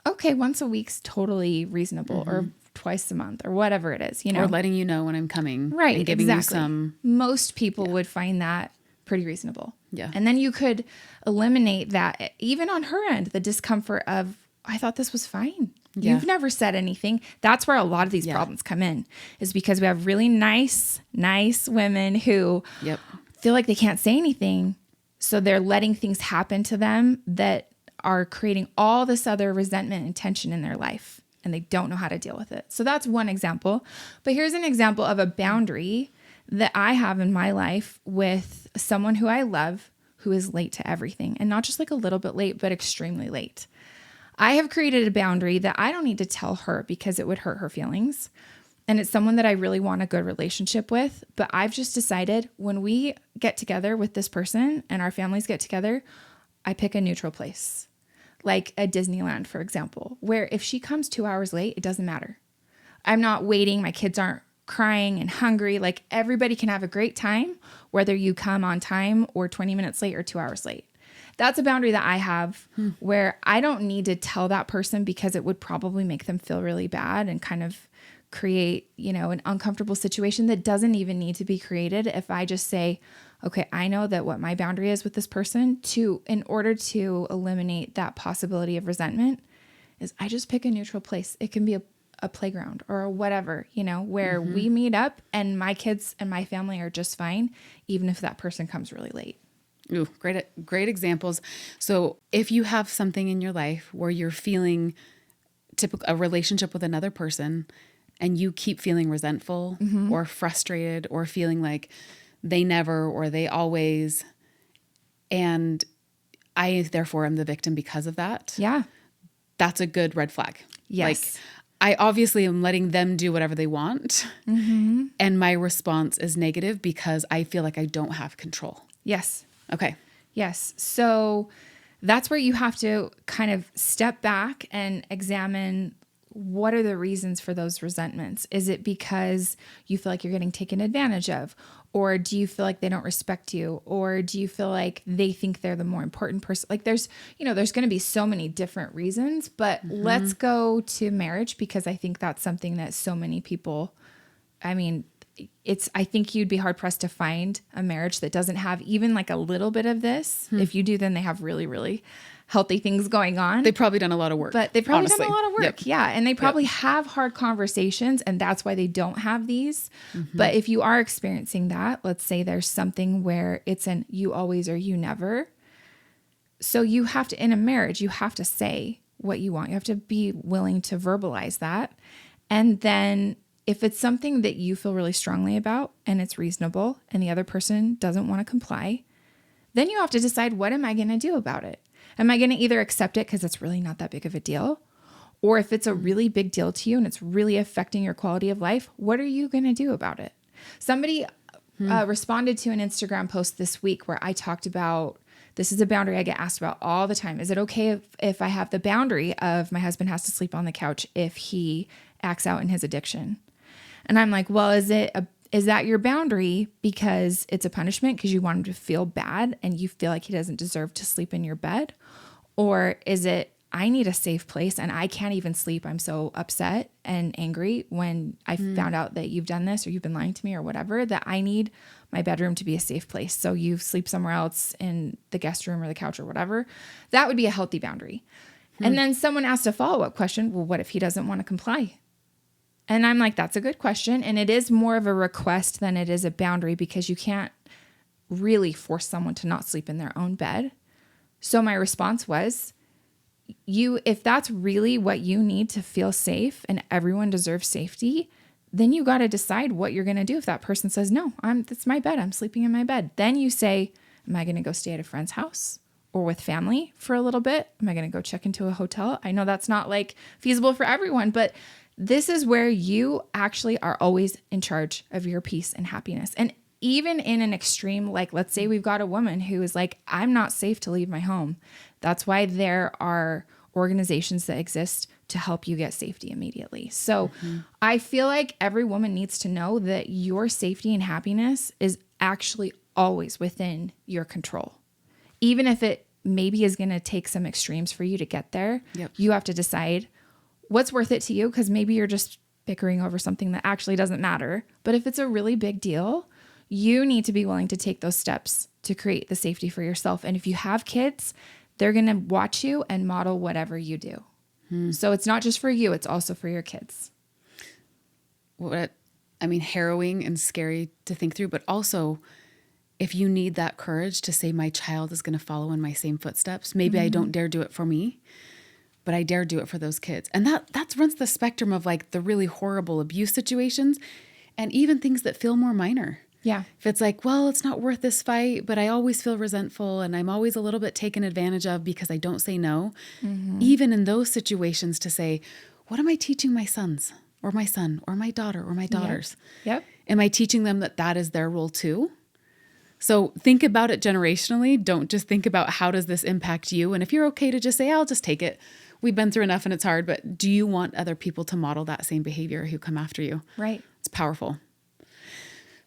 okay, once a week's totally reasonable, or twice a month, or whatever it is, Or letting you know when I'm coming. Right. And giving you some. Most people would find that pretty reasonable. Yeah. And then you could eliminate that, even on her end, the discomfort of, I thought this was fine. Yeah. You've never said anything. That's where a lot of these problems come in, is because we have really nice women who feel like they can't say anything. So they're letting things happen to them that are creating all this other resentment and tension in their life, and they don't know how to deal with it. So that's one example. But here's an example of a boundary that I have in my life with someone who I love, who is late to everything, and not just like a little bit late, but extremely late. I have created a boundary that I don't need to tell her because it would hurt her feelings. And it's someone that I really want a good relationship with. But I've just decided when we get together with this person and our families get together, I pick a neutral place, like a Disneyland, for example, where if she comes 2 hours late, it doesn't matter. I'm not waiting. My kids aren't crying and hungry. Like, everybody can have a great time, whether you come on time or 20 minutes late or 2 hours late. That's a boundary that I have where I don't need to tell that person, because it would probably make them feel really bad and kind of create, an uncomfortable situation that doesn't even need to be created. If I just say, okay, I know that what my boundary is with this person, in order to eliminate that possibility of resentment, is I just pick a neutral place. It can be a playground or whatever, where we meet up and my kids and my family are just fine, even if that person comes really late. Ooh, great examples. So if you have something in your life where you're feeling a relationship with another person, and you keep feeling resentful or frustrated or feeling like they never or they always, and I therefore am the victim because of that. Yeah. That's a good red flag. Yes. Like, I obviously am letting them do whatever they want. And my response is negative because I feel like I don't have control. Yes. Okay. Yes. So that's where you have to kind of step back and examine, what are the reasons for those resentments? Is it because you feel like you're getting taken advantage of? Or do you feel like they don't respect you? Or do you feel like they think they're the more important person? Like, there's going to be so many different reasons, but let's go to marriage, because I think that's something that so many people, I think you'd be hard pressed to find a marriage that doesn't have even like a little bit of this. If you do, then they have really, really healthy things going on. They've probably done a lot of work. But they've probably done a lot of work. Yep. Yeah. And they probably have hard conversations, and that's why they don't have these. But if you are experiencing that, let's say there's something where it's an you always or you never. So you have to, in a marriage, you have to say what you want. You have to be willing to verbalize that. And then if it's something that you feel really strongly about and it's reasonable and the other person doesn't want to comply, then you have to decide, what am I going to do about it? Am I going to either accept it because it's really not that big of a deal? Or if it's a really big deal to you and it's really affecting your quality of life, what are you going to do about it? Somebody responded to an Instagram post this week where I talked about, this is a boundary I get asked about all the time. Is it okay if I have the boundary of my husband has to sleep on the couch if he acts out in his addiction? And I'm like, well, is that your boundary because it's a punishment because you want him to feel bad and you feel like he doesn't deserve to sleep in your bed? Or is it, I need a safe place and I can't even sleep. I'm so upset and angry when I found out that you've done this or you've been lying to me or whatever, that I need my bedroom to be a safe place. So you sleep somewhere else in the guest room or the couch or whatever. That would be a healthy boundary. And then someone asked a follow-up question. Well, what if he doesn't want to comply? And I'm like, that's a good question. And it is more of a request than it is a boundary, because you can't really force someone to not sleep in their own bed. So my response was, if that's really what you need to feel safe and everyone deserves safety, then you got to decide what you're going to do. If that person says, no, that's my bed, I'm sleeping in my bed. Then you say, am I going to go stay at a friend's house or with family for a little bit? Am I going to go check into a hotel? I know that's not like feasible for everyone, but this is where you actually are always in charge of your peace and happiness. And even in an extreme, like let's say we've got a woman who is like, I'm not safe to leave my home. That's why there are organizations that exist to help you get safety immediately. So I feel like every woman needs to know that your safety and happiness is actually always within your control. Even if it maybe is going to take some extremes for you to get there, you have to decide what's worth it to you, because maybe you're just bickering over something that actually doesn't matter. But if it's a really big deal, you need to be willing to take those steps to create the safety for yourself. And if you have kids, they're going to watch you and model whatever you do. So it's not just for you, it's also for your kids. Harrowing and scary to think through, but also if you need that courage to say, my child is going to follow in my same footsteps, maybe I don't dare do it for me, but I dare do it for those kids. And that runs the spectrum of like the really horrible abuse situations and even things that feel more minor. Yeah. If it's like, well, it's not worth this fight, but I always feel resentful and I'm always a little bit taken advantage of because I don't say no. Even in those situations, to say, what am I teaching my sons or my son or my daughter or my daughters? Yep. Am I teaching them that is their role too? So think about it generationally. Don't just think about how does this impact you? And if you're okay to just say, I'll just take it. We've been through enough and it's hard, but do you want other people to model that same behavior who come after you? Right. It's powerful.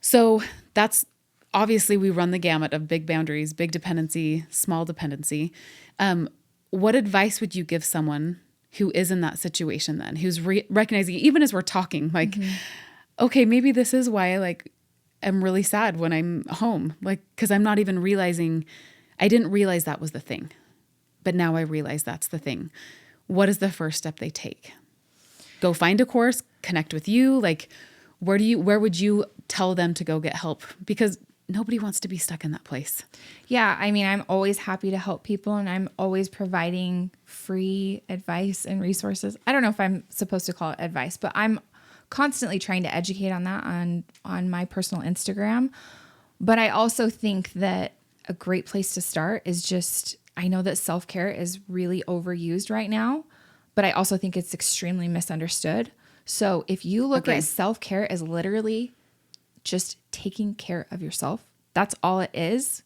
So that's obviously we run the gamut of big boundaries, big dependency, small dependency. What advice would you give someone who is in that situation then, who's recognizing, even as we're talking, like, okay, maybe this is why I'm really sad when I'm home, because I'm not even realizing, I didn't realize that was the thing, but now I realize that's the thing. What is the first step they take? Go find a course, connect with you. Where would you tell them to go get help? Because nobody wants to be stuck in that place. Yeah. I'm always happy to help people, and I'm always providing free advice and resources. I don't know if I'm supposed to call it advice, but I'm constantly trying to educate on that on my personal Instagram. But I also think that a great place to start is just, I know that self-care is really overused right now, but I also think it's extremely misunderstood. So if you look at self-care as literally just taking care of yourself, that's all it is,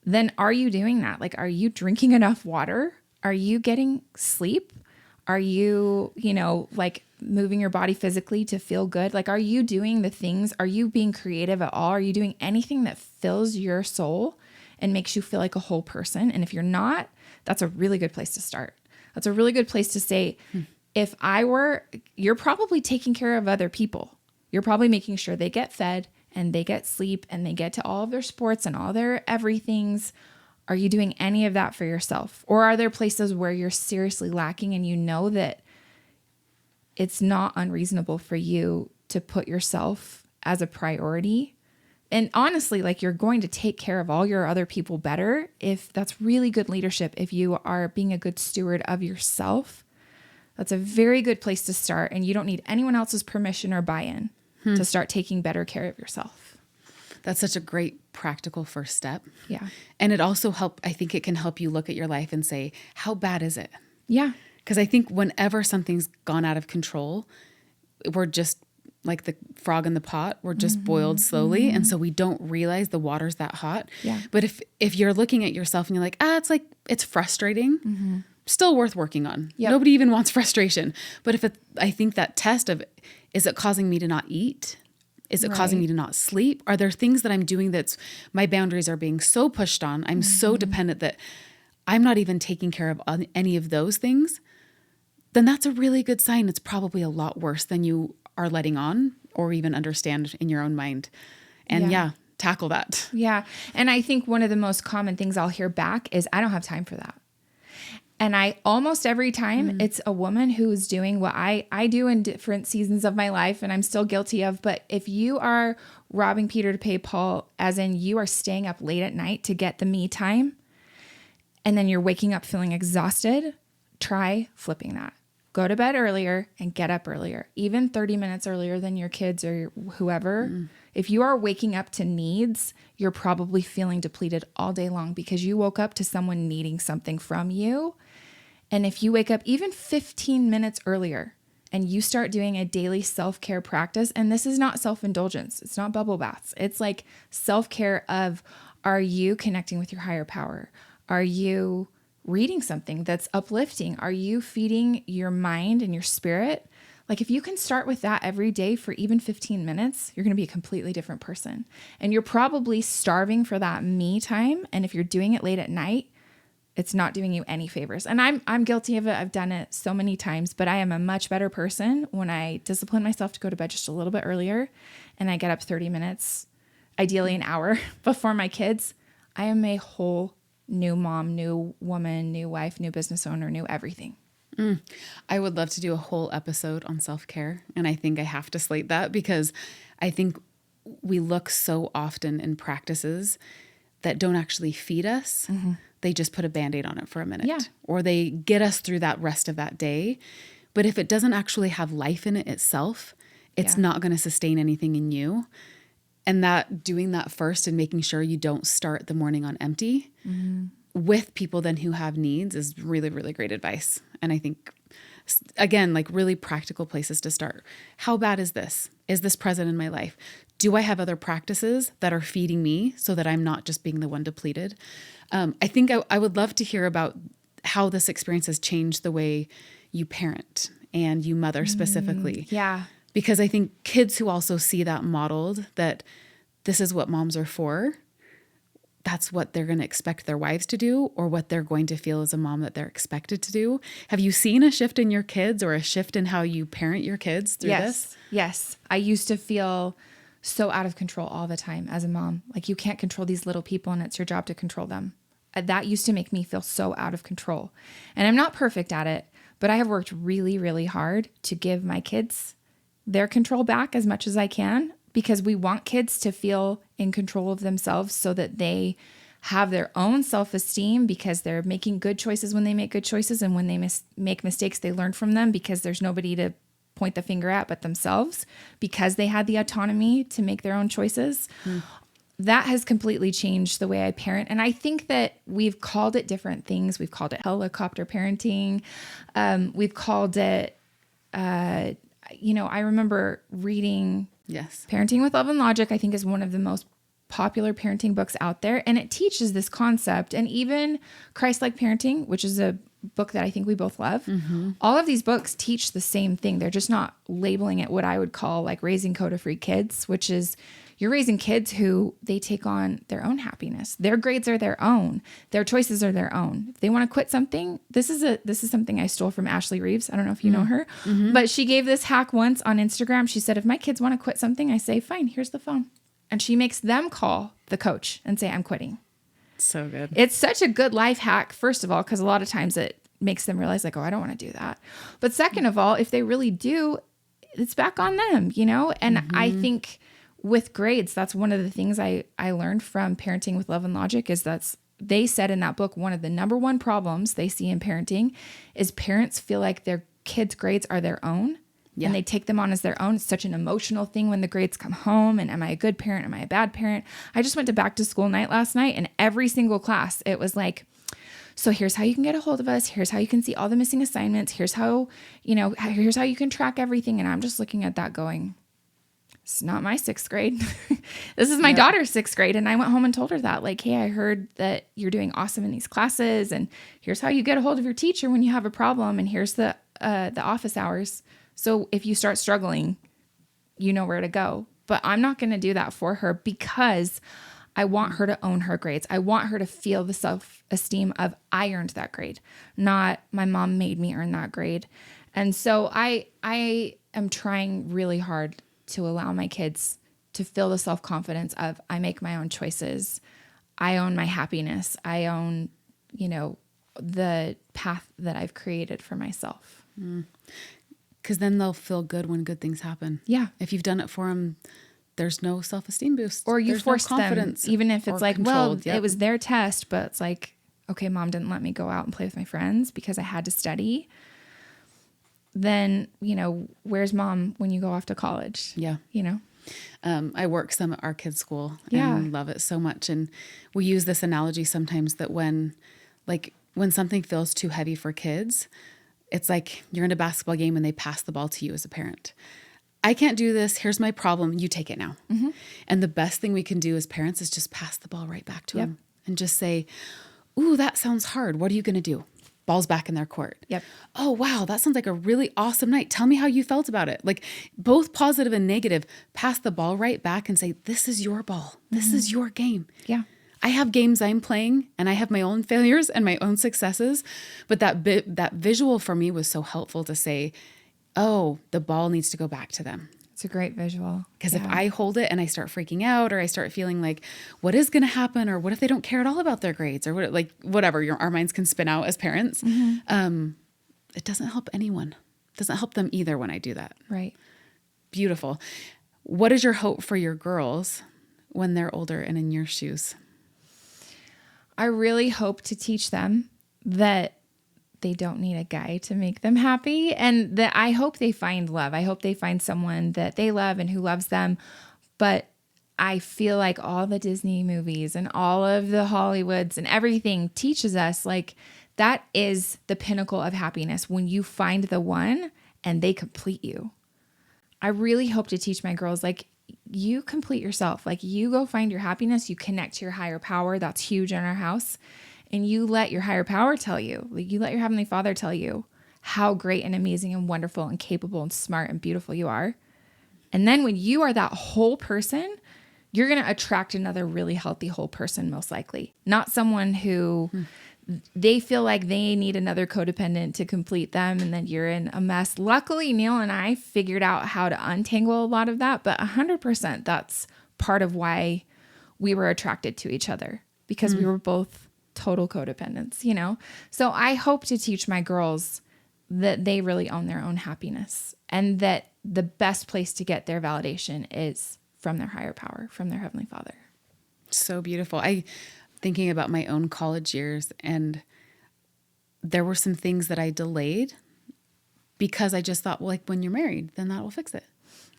then are you doing that? Are you drinking enough water? Are you getting sleep? Are you, moving your body physically to feel good? Are you doing the things? Are you being creative at all? Are you doing anything that fills your soul and makes you feel like a whole person? And if you're not, that's a really good place to start. That's a really good place to say, you're probably taking care of other people. You're probably making sure they get fed and they get sleep and they get to all of their sports and all their everythings. Are you doing any of that for yourself? Or are there places where you're seriously lacking and you know that it's not unreasonable for you to put yourself as a priority? And honestly, you're going to take care of all your other people better if that's really good leadership. If you are being a good steward of yourself, that's a very good place to start. And you don't need anyone else's permission or buy-in to start taking better care of yourself. That's such a great practical first step. Yeah. And it also I think it can help you look at your life and say, how bad is it? Yeah. Because I think whenever something's gone out of control, we're just like the frog in the pot. We're just boiled slowly. And so we don't realize the water's that hot. Yeah. But if you're looking at yourself and you're like, it's frustrating, still worth working on. Yep. Nobody even wants frustration. But I think that test of, is it causing me to not eat? Is it causing me to not sleep? Are there things that I'm doing my boundaries are being so pushed on? I'm so dependent that I'm not even taking care of any of those things. Then that's a really good sign. It's probably a lot worse than you are letting on or even understand in your own mind. And tackle that. Yeah. And I think one of the most common things I'll hear back is, I don't have time for that. And I almost every time it's a woman who's doing what I do in different seasons of my life and I'm still guilty of. But if you are robbing Peter to pay Paul, as in you are staying up late at night to get the me time, and then you're waking up feeling exhausted, try flipping that. Go to bed earlier and get up earlier, even 30 minutes earlier than your kids or whoever. If you are waking up to needs, you're probably feeling depleted all day long because you woke up to someone needing something from you. And if you wake up even 15 minutes earlier and you start doing a daily self-care practice, and this is not self-indulgence, it's not bubble baths. It's like self-care of, are you connecting with your higher power? Are you reading something that's uplifting? Are you feeding your mind and your spirit? Like if you can start with that every day for even 15 minutes, you're going to be a completely different person. And you're probably starving for that me time. And if you're doing it late at night, it's not doing you any favors. And I'm guilty of it. I've done it so many times, but I am a much better person when I discipline myself to go to bed just a little bit earlier and I get up 30 minutes, ideally an hour before my kids. I am a whole new mom, new woman, new wife, new business owner, new everything. I would love to do a whole episode on self-care. And I think I have to slate that because I think we look so often in practices that don't actually feed us. They just put a Band-Aid on it for a minute, or they get us through that rest of that day. But if it doesn't actually have life in it itself, it's not going to sustain anything in you. And that doing that first and making sure you don't start the morning on empty with people then who have needs is really, really great advice. And I think, again, like really practical places to start. How bad is this? Is this present in my life? Do I have other practices that are feeding me so that I'm not just being the one depleted? I think I would love to hear about how this experience has changed the way you parent and you mother specifically. Yeah. Because I think kids who also see that modeled, that this is what moms are for, that's what they're going to expect their wives to do, or what they're going to feel as a mom that they're expected to do. Have you seen a shift in your kids or a shift in how you parent your kids through this? Yes. I used to feel so out of control all the time as a mom. Like you can't control these little people and it's your job to control them. That used to make me feel so out of control. And I'm not perfect at it, but I have worked really, really hard to give my kids their control back as much as I can, because we want kids to feel in control of themselves so that they have their own self-esteem, because they're making good choices when they make good choices. And when they make mistakes, they learn from them because there's nobody to point the finger at but themselves, because they had the autonomy to make their own choices. That has completely changed the way I parent. And I think that we've called it different things. We've called it helicopter parenting. We've called it, I remember reading Parenting with Love and Logic, I think is one of the most popular parenting books out there. And it teaches this concept. And even Christ-like Parenting, which is a book that I think we both love. All of these books teach the same thing. They're just not labeling it what I would call like raising coda-free kids, which is you're raising kids who they take on their own happiness. Their grades are their own. Their choices are their own. If they want to quit something, this is something I stole from Ashley Reeves. I don't know if you know her, but she gave this hack once on Instagram. She said, if my kids want to quit something, I say, fine, here's the phone. And she makes them call the coach and say, I'm quitting. So good. It's such a good life hack, first of all, because a lot of times it makes them realize like, oh, I don't want to do that. But second of all, if they really do, it's back on them, And I think with grades, that's one of the things I learned from Parenting with Love and Logic is they said in that book, one of the number one problems they see in parenting is parents feel like their kids' grades are their own. Yeah. And they take them on as their own. It's such an emotional thing when the grades come home. And am I a good parent? Am I a bad parent? I just went to back to school night last night, and every single class, it was like, so here's how you can get a hold of us. Here's how you can see all the missing assignments. Here's how you can track everything. And I'm just looking at that going, it's not my 6th grade. This is my daughter's 6th grade. And I went home and told her that, like, hey, I heard that you're doing awesome in these classes. And here's how you get a hold of your teacher when you have a problem. And here's the office hours. So if you start struggling, you know where to go. But I'm not going to do that for her because I want her to own her grades. I want her to feel the self-esteem of I earned that grade, not my mom made me earn that grade. And so I am trying really hard to allow my kids to feel the self-confidence of I make my own choices. I own my happiness. I own, the path that I've created for myself. Because then they'll feel good when good things happen. Yeah. If you've done it for them, there's no self-esteem boost. Or you there's forced no confidence them, even if it's like, well, Yep. it was their test, but it's like, okay, mom didn't let me go out and play with my friends because I had to study. Then, where's mom when you go off to college? Yeah. I work some at our kids' school and love it so much. And we use this analogy sometimes that when something feels too heavy for kids, it's like you're in a basketball game and they pass the ball to you as a parent. I can't do this. Here's my problem. You take it now. Mm-hmm. And the best thing we can do as parents is just pass the ball right back to them and just say, ooh, that sounds hard. What are you going to do? Ball's back in their court. Yep. Oh, wow. That sounds like a really awesome night. Tell me how you felt about it. Like both positive and negative, pass the ball right back and say, this is your ball. This is your game. Yeah. I have games I'm playing and I have my own failures and my own successes. But that visual for me was so helpful to say, oh, the ball needs to go back to them. It's a great visual. Because if I hold it and I start freaking out or I start feeling like, what is going to happen? Or what if they don't care at all about their grades? Or whatever our minds can spin out as parents. Mm-hmm. It doesn't help anyone. It doesn't help them either when I do that. Right. Beautiful. What is your hope for your girls when they're older and in your shoes? I really hope to teach them that they don't need a guy to make them happy, and that I hope they find love. I hope they find someone that they love and who loves them. But I feel like all the Disney movies and all of the Hollywoods and everything teaches us like that is the pinnacle of happiness when you find the one and they complete you. I really hope to teach my girls like you complete yourself. Like you go find your happiness, you connect to your higher power. That's huge in our house. And you let your higher power tell you, like you let your Heavenly Father tell you how great and amazing and wonderful and capable and smart and beautiful you are. And then when you are that whole person, you're going to attract another really healthy whole person, most likely. Not someone who they feel like they need another codependent to complete them. And then you're in a mess. Luckily, Neil and I figured out how to untangle a lot of that. But 100% that's part of why we were attracted to each other, because we were both total codependents, So I hope to teach my girls that they really own their own happiness and that the best place to get their validation is from their higher power, from their Heavenly Father. So beautiful. Thinking about my own college years, and there were some things that I delayed because I just thought, well, like when you're married, then that will fix it.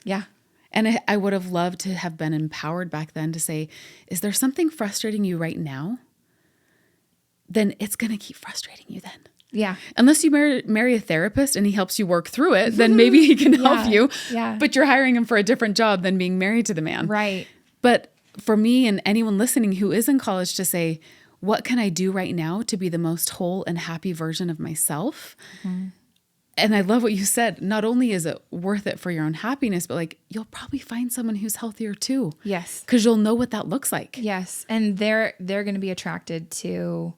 Yeah. And I would have loved to have been empowered back then to say, is there something frustrating you right now? Then it's going to keep frustrating you then. Yeah. Unless you marry a therapist and he helps you work through it, then maybe he can help you. Yeah. But you're hiring him for a different job than being married to the man. Right. But for me and anyone listening who is in college to say, what can I do right now to be the most whole and happy version of myself? Mm-hmm. And I love what you said. Not only is it worth it for your own happiness, but like you'll probably find someone who's healthier too. Yes. Because you'll know what that looks like. Yes. And they're going to be attracted to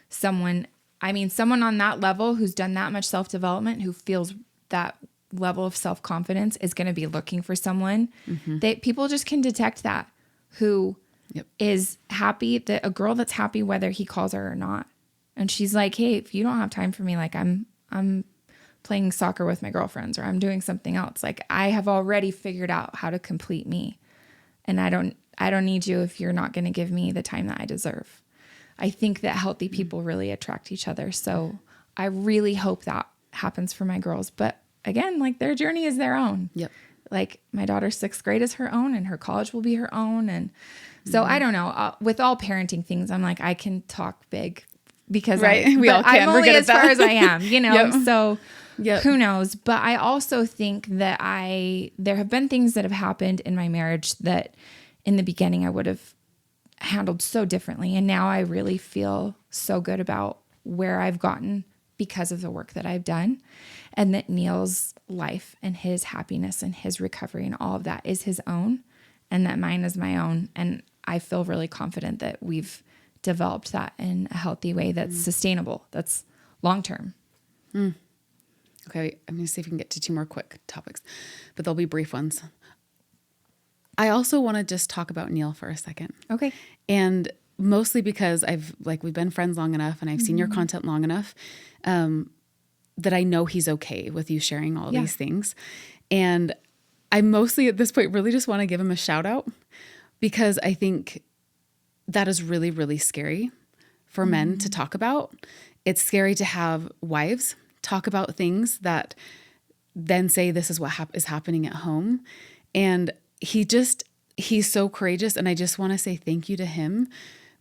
someone on that level who's done that much self-development, who feels that level of self-confidence, is going to be looking for someone. Mm-hmm. People just can detect that, who is happy, that a girl that's happy whether he calls her or not. And she's like, hey, if you don't have time for me, like I'm playing soccer with my girlfriends, or I'm doing something else. Like I have already figured out how to complete me. And I don't need you if you're not going to give me the time that I deserve. I think that healthy people really attract each other. So I really hope that happens for my girls. But again, like their journey is their own. Yep. Like my daughter's 6th grade is her own, and her college will be her own. And so I don't know, with all parenting things, I'm like, I can talk big because we all can. I'm only as far as I am, Yep. So who knows? But I also think that there have been things that have happened in my marriage that in the beginning I would have handled so differently. And now I really feel so good about where I've gotten because of the work that I've done, and that Neil's life and his happiness and his recovery and all of that is his own, and that mine is my own. And I feel really confident that we've developed that in a healthy way that's sustainable, that's long-term. Okay, I'm going to see if we can get to 2 more quick topics, but they'll be brief ones. I also want to just talk about Neil for a second. Okay. And mostly because we've been friends long enough and I've seen your content long enough, that I know he's okay with you sharing all these things. And I mostly at this point really just want to give him a shout out, because I think that is really, really scary for men to talk about. It's scary to have wives talk about things that then say, this is what is happening at home. And he's so courageous. And I just want to say thank you to him,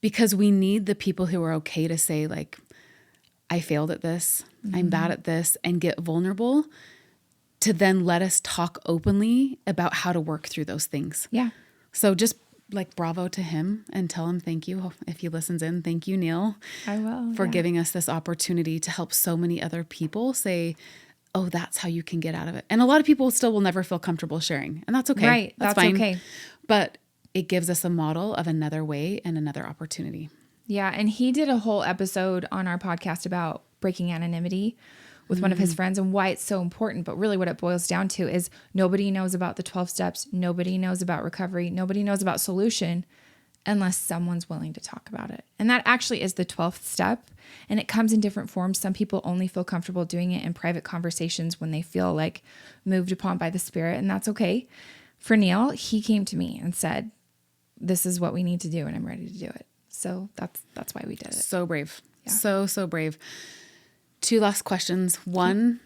because we need the people who are okay to say, like, I failed at this, I'm bad at this, and get vulnerable, to then let us talk openly about how to work through those things. Yeah. So just like bravo to him, and tell him thank you. If he listens in, thank you, Neil. I will. For giving us this opportunity to help so many other people say, oh, that's how you can get out of it. And a lot of people still will never feel comfortable sharing, and that's okay. Right. That's fine. okay. But it gives us a model of another way and another opportunity. Yeah. And he did a whole episode on our podcast about breaking anonymity with one of his friends and why it's so important. But really what it boils down to is nobody knows about the 12 steps. Nobody knows about recovery. Nobody knows about solution unless someone's willing to talk about it. And that actually is the 12th step. And it comes in different forms. Some people only feel comfortable doing it in private conversations when they feel like moved upon by the Spirit. And that's okay. For Neil, he came to me and said, this is what we need to do, and I'm ready to do it. So that's why we did it. So brave. Yeah. So brave. 2 last questions. One,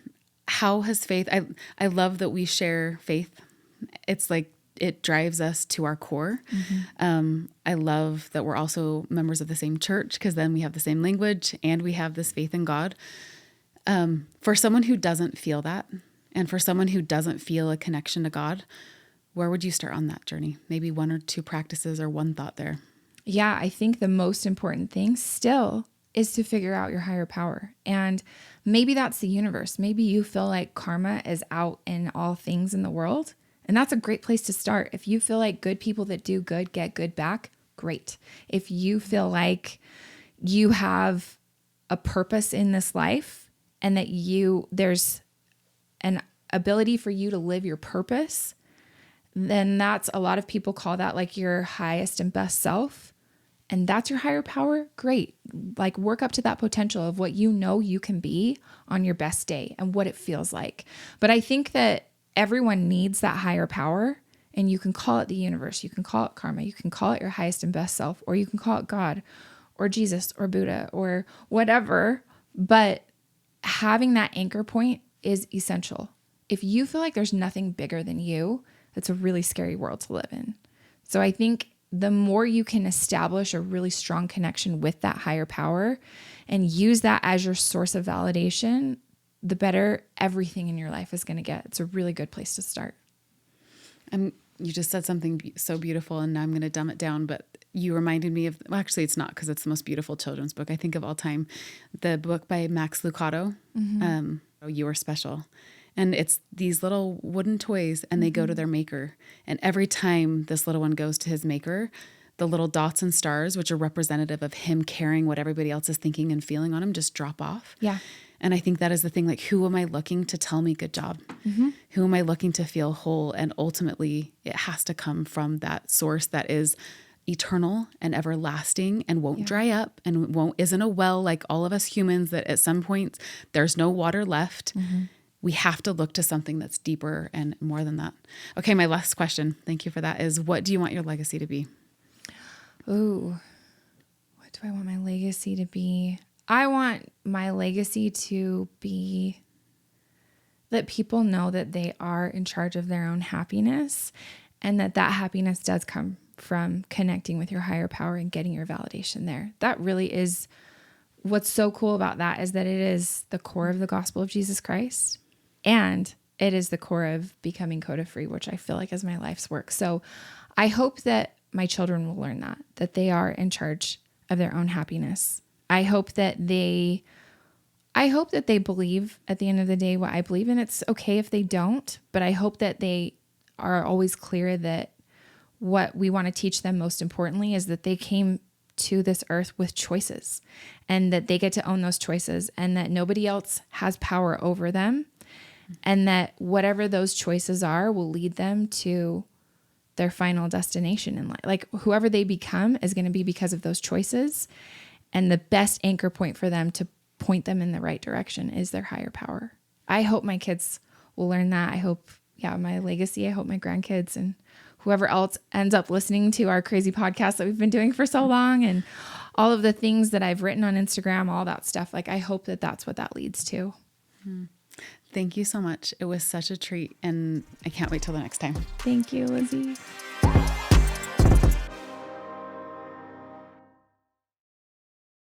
how has faith, I love that we share faith. It's like, it drives us to our core. I love that we're also members of the same church, because then we have the same language and we have this faith in God. For someone who doesn't feel that, and for someone who doesn't feel a connection to God, where would you start on that journey? Maybe 1 or 2 practices or one thought there. Yeah, I think the most important thing still is to figure out your higher power. And maybe that's the universe. Maybe you feel like karma is out in all things in the world. And that's a great place to start. If you feel like good people that do good get good back, great. If you feel like you have a purpose in this life and that there's an ability for you to live your purpose, then that's, a lot of people call that like your highest and best self. And that's your higher power. Great. Like, work up to that potential of what you know you can be on your best day and what it feels like. But I think that everyone needs that higher power, and you can call it the universe. You can call it karma. You can call it your highest and best self, or you can call it God or Jesus or Buddha or whatever. But having that anchor point is essential. If you feel like there's nothing bigger than you, that's a really scary world to live in. So I think the more you can establish a really strong connection with that higher power and use that as your source of validation, the better everything in your life is going to get. It's a really good place to start. You just said something so beautiful, and now I'm going to dumb it down, but you reminded me of, well, actually it's not, because it's the most beautiful children's book I think of all time. The book by Max Lucado, You Are Special. And it's these little wooden toys, and they go to their maker. And every time this little one goes to his maker, the little dots and stars, which are representative of him caring what everybody else is thinking and feeling on him, just drop off. Yeah. And I think that is the thing, like, who am I looking to tell me good job? Who am I looking to feel whole? And ultimately, it has to come from that source that is eternal and everlasting and won't dry up and isn't a well like all of us humans that at some point there's no water left. We have to look to something that's deeper and more than that. Okay, my last question, thank you for that, is what do you want your legacy to be? Ooh, what do I want my legacy to be? I want my legacy to be that people know that they are in charge of their own happiness, and that happiness does come from connecting with your higher power and getting your validation there. That really is what's so cool about that, is that it is the core of the gospel of Jesus Christ. And it is the core of becoming Code-free, which I feel like is my life's work. So I hope that my children will learn that they are in charge of their own happiness. I hope that they believe at the end of the day what I believe, and it's okay if they don't, but I hope that they are always clear that what we want to teach them most importantly is that they came to this earth with choices, and that they get to own those choices, and that nobody else has power over them, and that whatever those choices are will lead them to their final destination in life. Like whoever they become is going to be because of those choices. And the best anchor point for them to point them in the right direction is their higher power. I hope my kids will learn that. I hope, my legacy, I hope my grandkids and whoever else ends up listening to our crazy podcast that we've been doing for so long and all of the things that I've written on Instagram, all that stuff. Like, I hope that that's what that leads to. Thank you so much. It was such a treat, and I can't wait till the next time. Thank you, Lizzy.